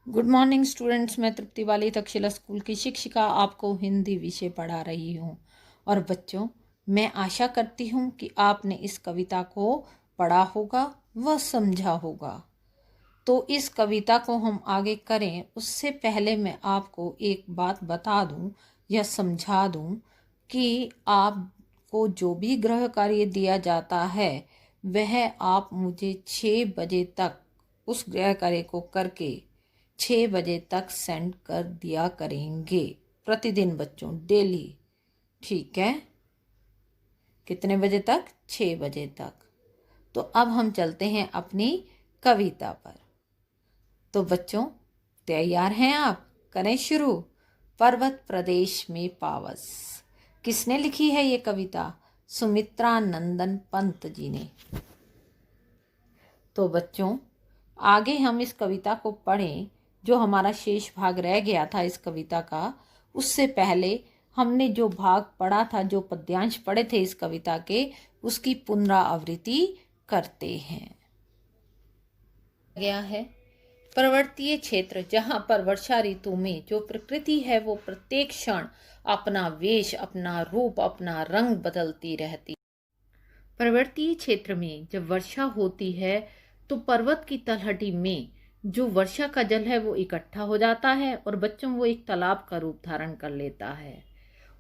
Good morning students. मैं तृप्ति वाली Takshashila school की शिक्षिका आपको हिंदी विषय पढ़ा रही हूँ। और बच्चों, मैं आशा करती हूँ कि आपने इस कविता को पढ़ा होगा व समझा होगा। तो इस कविता को हम आगे करें उससे पहले मैं आपको एक बात बता दूँ या समझा दूँ कि आपको जो भी गृह कार्य दिया जाता है वह आप मुझे 6 बजे तक उस गृह कार्य को करके 6 बजे तक सेंड कर दिया करेंगे प्रतिदिन बच्चों, डेली। ठीक है? कितने बजे तक? 6 बजे तक। तो अब हम चलते हैं अपनी कविता पर। तो बच्चों, तैयार हैं आप? करें शुरू। पर्वत प्रदेश में पावस। किसने लिखी है ये कविता? सुमित्रा नंदन पंत जी ने। तो बच्चों, आगे हम इस कविता को पढ़ें। जो हमारा शेष भाग रह गया था इस कविता का, उससे पहले हमने जो भाग पढ़ा था, जो पद्यांश पढ़े थे इस कविता के, उसकी पुनरावृत्ति करते हैं। गया है पर्वतीय क्षेत्र, जहाँ पर वर्षा ऋतु में जो प्रकृति है वो प्रत्येक क्षण अपना वेश, अपना रूप, अपना रंग बदलती रहती। पर्वतीय क्षेत्र में जब वर्षा होती है तो पर्वत की तलहटी में जो वर्षा का जल है वो इकट्ठा हो जाता है और बच्चों वो एक तालाब का रूप धारण कर लेता है।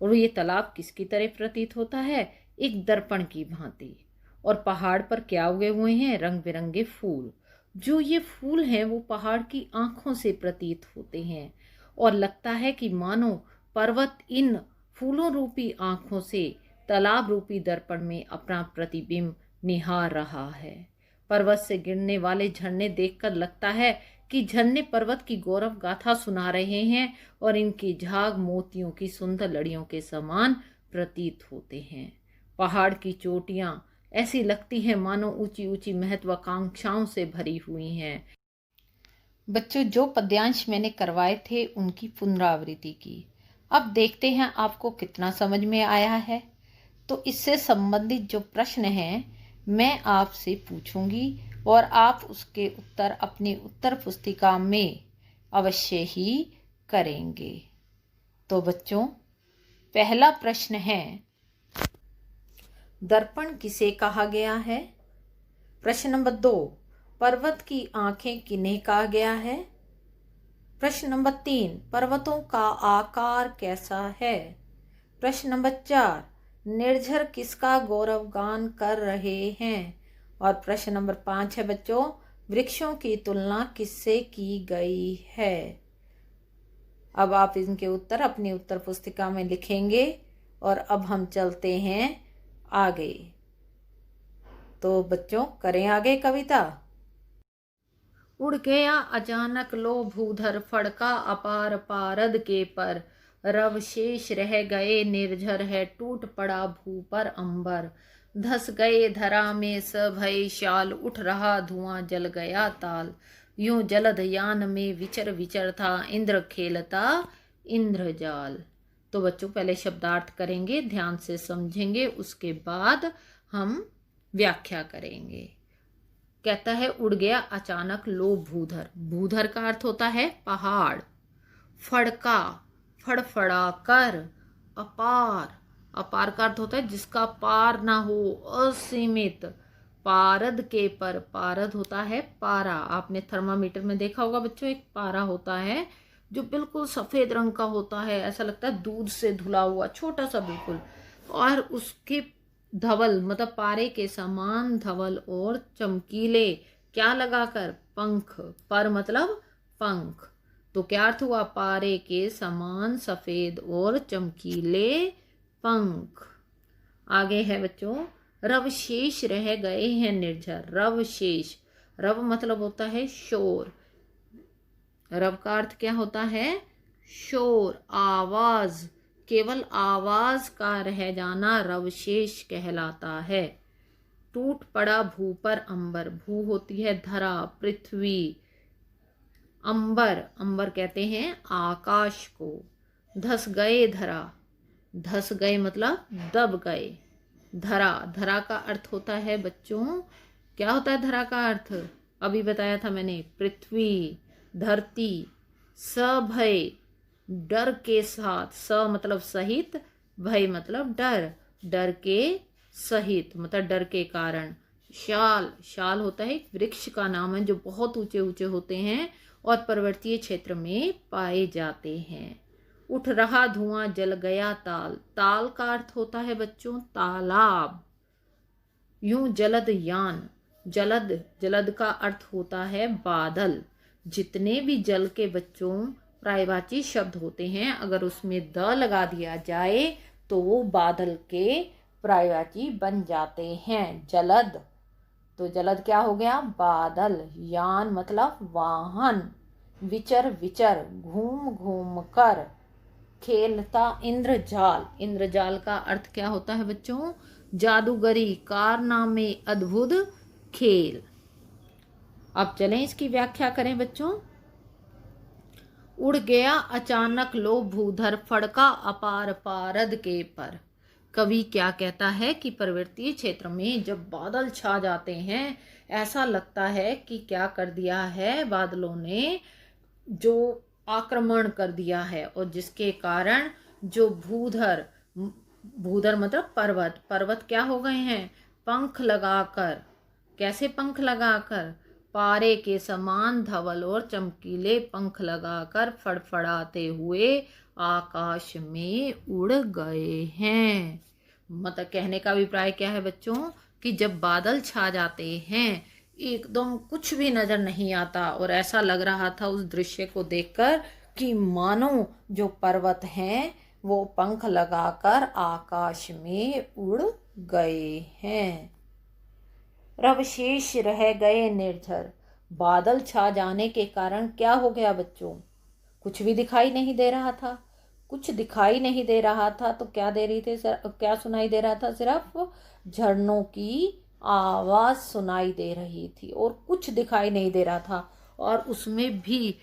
और ये तालाब किसकी तरह प्रतीत होता है? एक दर्पण की भांति। और पहाड़ पर क्या उगे हुए हैं? रंग बिरंगे फूल। जो ये फूल हैं वो पहाड़ की आंखों से प्रतीत होते हैं और लगता है कि मानो पर्वत इन फूलों रूपी आंखों से तालाब रूपी दर्पण में अपना प्रतिबिंब निहार रहा है। पर्वत से गिरने वाले झरने देखकर लगता है कि झरने पर्वत की गौरव गाथा सुना रहे हैं और इनकी झाग मोतियों की सुंदर लड़ियों के समान प्रतीत होते हैं। पहाड़ की चोटियां ऐसी लगती हैं मानो ऊंची ऊंची महत्वाकांक्षाओं से भरी हुई हैं। बच्चों, जो पद्यांश मैंने करवाए थे उनकी पुनरावृत्ति की। अब देखते हैं आपको कितना समझ में आया है। तो इससे संबंधित जो प्रश्न हैं मैं आपसे पूछूंगी और आप उसके उत्तर अपनी उत्तर पुस्तिका में अवश्य ही करेंगे। तो बच्चों, पहला प्रश्न है, दर्पण किसे कहा गया है? प्रश्न नंबर 2, पर्वत की आंखें किन्हें कहा गया है? प्रश्न नंबर 3, पर्वतों का आकार कैसा है? प्रश्न नंबर 4, निर्झर किसका गौरव गान कर रहे हैं? और प्रश्न नंबर 5 है बच्चों, वृक्षों की तुलना किससे की गई है? अब आप इनके उत्तर अपनी उत्तर पुस्तिका में लिखेंगे और अब हम चलते हैं आगे। तो बच्चों, करें आगे कविता। उड़ गया अचानक लो भूधर, फड़का अपार पारद के पर, रव शेष रह गए निर्झर है, टूट पड़ा भू पर अंबर, धस गए धरा में सभय शाल, उठ रहा धुआं जल गया ताल, यूं जलद यान में विचर विचर था, इंद्र खेलता इंद्रजाल। तो बच्चों, पहले शब्दार्थ करेंगे, ध्यान से समझेंगे, उसके बाद हम व्याख्या करेंगे। कहता है उड़ गया अचानक लो भूधर। भूधर का अर्थ होता है पहाड़। फड़का, फड़फड़ा कर। अपार, अपार का अर्थ होता है जिसका पार ना हो, असीमित। पारद के पर, पारद होता है पारा। आपने थर्मामीटर में देखा होगा बच्चों, एक पारा होता है जो बिल्कुल सफेद रंग का होता है, ऐसा लगता है दूध से धुला हुआ, छोटा सा बिल्कुल। और उसके धवल मतलब पारे के समान धवल और चमकीले, क्या लगाकर? पंख। पर मतलब पंख। तो क्या अर्थ हुआ? पारे के समान सफेद और चमकीले पंख। आगे है बच्चों, रव शेष रह गए हैं निर्झर। रव शेष, रव मतलब होता है शोर। रव का अर्थ क्या होता है? शोर, आवाज। केवल आवाज का रह जाना रवशेष कहलाता है। टूट पड़ा भू पर अंबर। भू होती है धरा, पृथ्वी। अंबर, अंबर कहते हैं आकाश को। धस गए धरा, धस गए मतलब दब गए। धरा, धरा का अर्थ होता है बच्चों, क्या होता है धरा का अर्थ? अभी बताया था मैंने, पृथ्वी, धरती। सभय डर के साथ, स मतलब सहित, भय मतलब डर, डर के सहित मतलब डर के कारण। शाल, शाल होता है एक वृक्ष का नाम है जो बहुत ऊंचे ऊंचे होते हैं और पर्वतीय क्षेत्र में पाए जाते हैं। उठ रहा धुआं जल गया ताल, ताल का अर्थ होता है बच्चों तालाब। यूं जलद यान, जलद, जलद का अर्थ होता है बादल। जितने भी जल के बच्चों पर्यायवाची शब्द होते हैं अगर उसमें द लगा दिया जाए तो वो बादल के पर्यायवाची बन जाते हैं। जलद, तो जलद क्या हो गया बादल। यान मतलब वाहन। विचर, विचर घूम घूम कर। खेलता इंद्रजाल, इंद्रजाल का अर्थ क्या होता है बच्चों जादूगरी, कारनामे, अद्भुत खेल। अब चलें इसकी व्याख्या करें बच्चों। उड़ गया अचानक लो भूधर, फड़का अपार पारद के पर। कवि क्या कहता है कि पर्वतीय क्षेत्र में जब बादल छा जाते हैं ऐसा लगता है कि क्या कर दिया है बादलों ने, जो आक्रमण कर दिया है और जिसके कारण जो भूधर, भूधर मतलब पर्वत, पर्वत क्या हो गए हैं पंख लगाकर। कैसे पंख लगाकर, पारे के समान धवल और चमकीले पंख लगाकर फड़फड़ाते हुए आकाश में उड़ गए हैं। मतलब कहने का अभिप्राय क्या है बच्चों कि जब बादल छा जाते हैं एकदम कुछ भी नजर नहीं आता और ऐसा लग रहा था उस दृश्य को देखकर कि मानो जो पर्वत हैं वो पंख लगाकर आकाश में उड़ गए हैं। रब शेष रह गए निर्झर, बादल छा जाने के कारण क्या हो गया बच्चों कुछ भी दिखाई नहीं दे रहा था। कुछ दिखाई नहीं दे रहा था तो क्या दे रही थी, क्या सुनाई दे रहा था, सिर्फ झरनों की आवाज सुनाई दे रही थी और कुछ दिखाई नहीं दे रहा था। और उसमें भी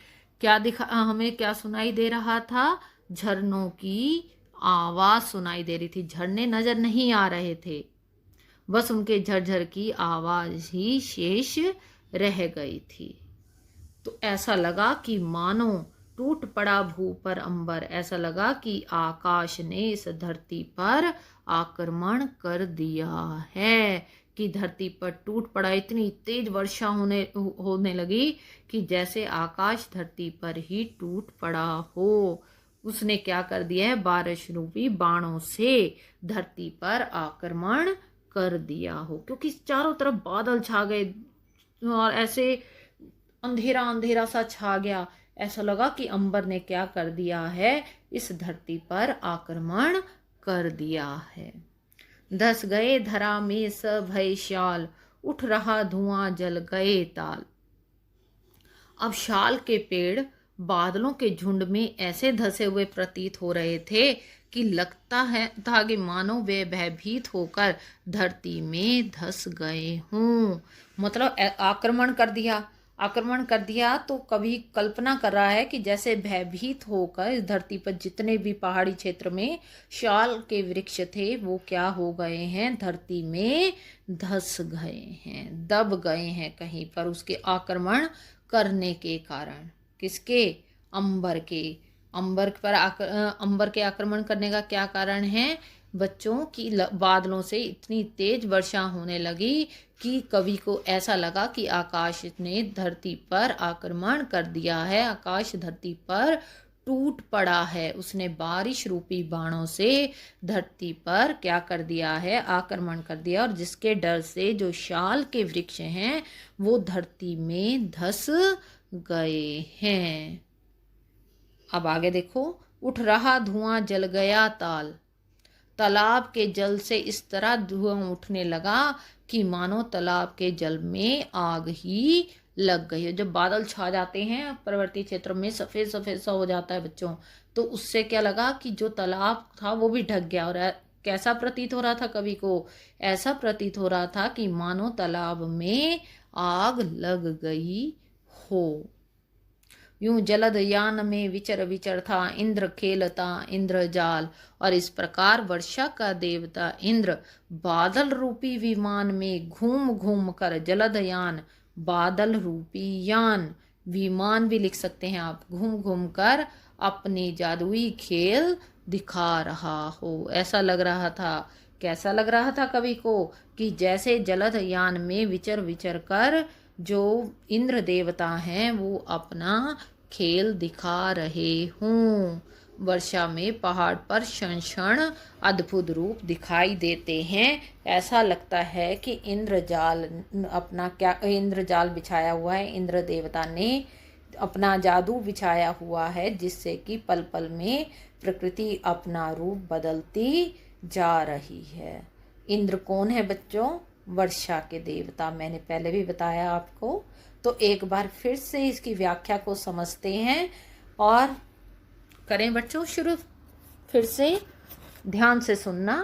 क्या हमें क्या सुनाई दे रहा था, झरनों की आवाज सुनाई दे रही थी। झरने नजर नहीं आ रहे थे, बस उनके झरझर की आवाज ही शेष रह गई थी। तो ऐसा लगा कि मानो टूट पड़ा भू पर अंबर, ऐसा लगा कि आकाश ने इस धरती पर आक्रमण कर दिया है, कि धरती पर टूट पड़ा। इतनी तेज वर्षा होने लगी कि जैसे आकाश धरती पर ही टूट पड़ा हो। उसने क्या कर दिया है, बारिश रूपी बाणों से धरती पर आक्रमण कर दिया हो, क्योंकि चारों तरफ बादल छा गए और ऐसे अंधेरा अंधेरा सा छा गया। ऐसा लगा कि अंबर ने क्या कर दिया है, इस धरती पर आक्रमण कर दिया है। धस गए धरा में सब भय शाल, उठ रहा धुआं जल गए ताल। अब शाल के पेड़ बादलों के झुंड में ऐसे धसे हुए प्रतीत हो रहे थे कि लगता है था कि मानो वे भयभीत होकर धरती में धस गए हों। मतलब आक्रमण कर दिया, आक्रमण कर दिया तो कभी कल्पना कर रहा है कि जैसे भयभीत होकर इस धरती पर जितने भी पहाड़ी क्षेत्र में शाल के वृक्ष थे वो क्या हो गए हैं, धरती में धस गए हैं, दब गए हैं कहीं पर उसके आक्रमण करने के कारण। किसके, अंबर के। अंबर पर अंबर के आक्रमण करने का क्या कारण है बच्चों की, बादलों से इतनी तेज वर्षा होने लगी कि कवि को ऐसा लगा कि आकाश ने धरती पर आक्रमण कर दिया है, आकाश धरती पर टूट पड़ा है। उसने बारिश रूपी बाणों से धरती पर क्या कर दिया है, आक्रमण कर दिया, और जिसके डर से जो शाल के वृक्ष हैं वो धरती में धस गए हैं। अब आगे देखो, उठ रहा धुआं जल गया ताल। तालाब के जल से इस तरह धुआं उठने लगा कि मानो तालाब के जल में आग ही लग गई है। जब बादल छा जाते हैं पर्वतीय क्षेत्र में सफेद सफेद सा हो जाता है बच्चों, तो उससे क्या लगा कि जो तालाब था वो भी ढक गया। और कैसा प्रतीत हो रहा था कवि को, ऐसा प्रतीत हो रहा था कि मानो तालाब में आग लग गई हो। यूं जलद यान में विचर विचर था इंद्र खेलता इंद्रजाल। और इस प्रकार वर्षा का देवता इंद्र बादल रूपी विमान में घूम घूम कर, जलद यान बादल रूपी यान विमान भी लिख सकते हैं आप, घूम घूम कर अपनी जादुई खेल दिखा रहा हो। ऐसा लग रहा था, कैसा लग रहा था कवि को, कि जैसे जलद यान में विचर विचर कर जो इंद्र देवता हैं वो अपना खेल दिखा रहे हों। वर्षा में पहाड़ पर क्षण क्षण अद्भुत रूप दिखाई देते हैं। ऐसा लगता है कि इंद्रजाल बिछाया हुआ है, इंद्र देवता ने अपना जादू बिछाया हुआ है, जिससे कि पल पल में प्रकृति अपना रूप बदलती जा रही है। इंद्र कौन है बच्चों? वर्षा के देवता, मैंने पहले भी बताया आपको। तो एक बार फिर से इसकी व्याख्या को समझते हैं और करें बच्चों शुरू। फिर से ध्यान से सुनना।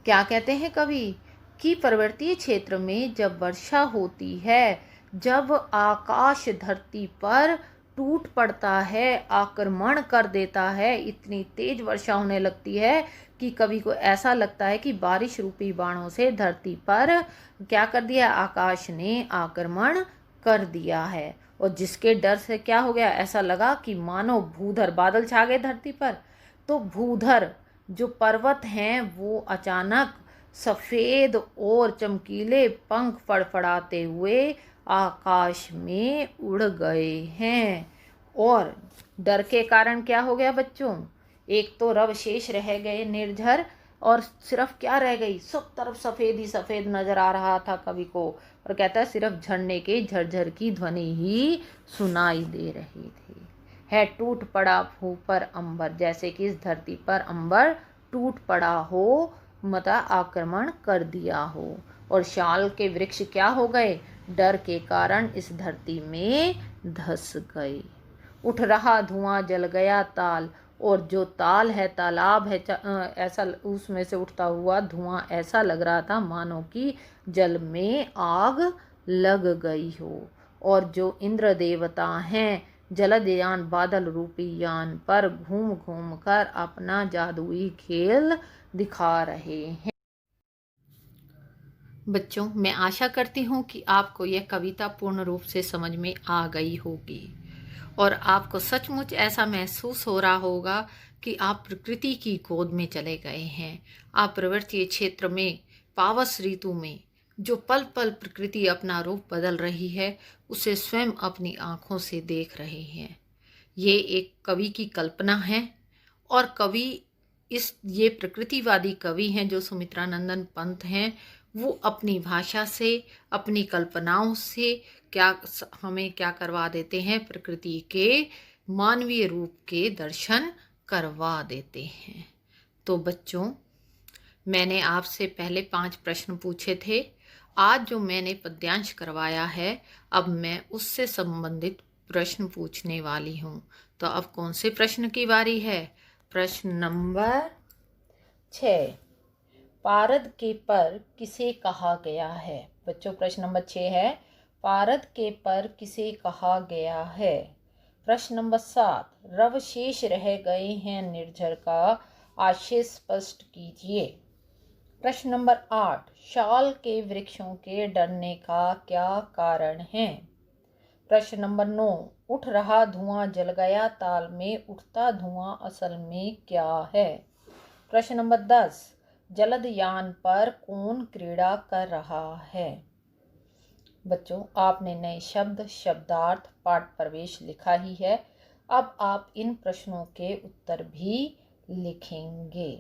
क्या कहते हैं कवि कि पर्वतीय क्षेत्र में जब वर्षा होती है, जब आकाश धरती पर टूट पड़ता है, आक्रमण कर देता है, इतनी तेज वर्षा होने लगती है कि कवि को ऐसा लगता है कि बारिश रूपी बाणों से धरती पर क्या कर दिया, आकाश ने आक्रमण कर दिया है। और जिसके डर से क्या हो गया, ऐसा लगा कि मानो भूधर बादल छा गए धरती पर। तो भूधर जो पर्वत हैं वो अचानक सफ़ेद और चमकीले पंख फड़फड़ाते हुए आकाश में उड़ गए हैं। और डर के कारण क्या हो गया बच्चों, एक तो रव शेष रह गए निर्झर, और सिर्फ क्या रह गई, सब तरफ सफ़ेद ही सफ़ेद नजर आ रहा था कवि को। और कहता है सिर्फ झरने के झरझर की ध्वनि ही सुनाई दे रही थी। है टूट पड़ा भू पर अंबर, जैसे कि इस धरती पर अंबर टूट पड़ा हो, मतलब आक्रमण कर दिया हो। और शाल के वृक्ष क्या हो गए, डर के कारण इस धरती में धंस गए। उठ रहा धुआं जल गया ताल, और जो ताल है, तालाब है, ऐसा उसमें से उठता हुआ धुआं ऐसा लग रहा था मानो कि जल में आग लग गई हो। और जो इंद्र देवता हैं, जलदयान बादल रूपी यान पर घूम घूम कर अपना जादुई खेल दिखा रहे हैं। बच्चों, मैं आशा करती हूँ कि आपको यह कविता पूर्ण रूप से समझ में आ गई होगी और आपको सचमुच ऐसा महसूस हो रहा होगा कि आप प्रकृति की गोद में चले गए हैं। आप पर्वतीय क्षेत्र में पावस ऋतु में जो पल पल प्रकृति अपना रूप बदल रही है, उसे स्वयं अपनी आँखों से देख रहे हैं। ये एक कवि की कल्पना है और कवि ये प्रकृतिवादी कवि हैं जो सुमित्रानंदन पंत हैं। वो अपनी भाषा से, अपनी कल्पनाओं से हमें क्या करवा देते हैं, प्रकृति के मानवीय रूप के दर्शन करवा देते हैं। तो बच्चों, मैंने आपसे पहले 5 प्रश्न पूछे थे। आज जो मैंने पद्यांश करवाया है, अब मैं उससे संबंधित प्रश्न पूछने वाली हूँ। तो अब कौन से प्रश्न की बारी है? प्रश्न नंबर 6, पारद के पर किसे कहा गया है? बच्चों, प्रश्न नंबर 6 है, पारद के पर किसे कहा गया है? प्रश्न नंबर 7, रव शेष रह गए हैं निर्झर का आशय स्पष्ट कीजिए। प्रश्न नंबर 8, शाल के वृक्षों के डरने का क्या कारण है? प्रश्न नंबर 9, उठ रहा धुआं जल गया ताल में उठता धुआं असल में क्या है? प्रश्न नंबर 10, जलद यान पर कौन क्रीड़ा कर रहा है? बच्चों, आपने नए शब्द, शब्दार्थ, पाठ प्रवेश लिखा ही है। अब आप इन प्रश्नों के उत्तर भी लिखेंगे।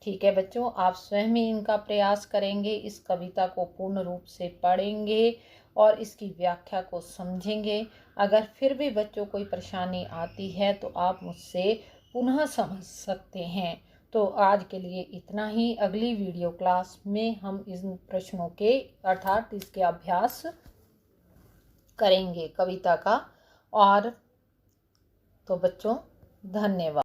ठीक है बच्चों, आप स्वयं ही इनका प्रयास करेंगे, इस कविता को पूर्ण रूप से पढ़ेंगे और इसकी व्याख्या को समझेंगे। अगर फिर भी बच्चों कोई परेशानी आती है तो आप मुझसे पुनः समझ सकते हैं। तो आज के लिए इतना ही। अगली वीडियो क्लास में हम इन प्रश्नों के अर्थात इसके अभ्यास करेंगे कविता का। और तो बच्चों, धन्यवाद।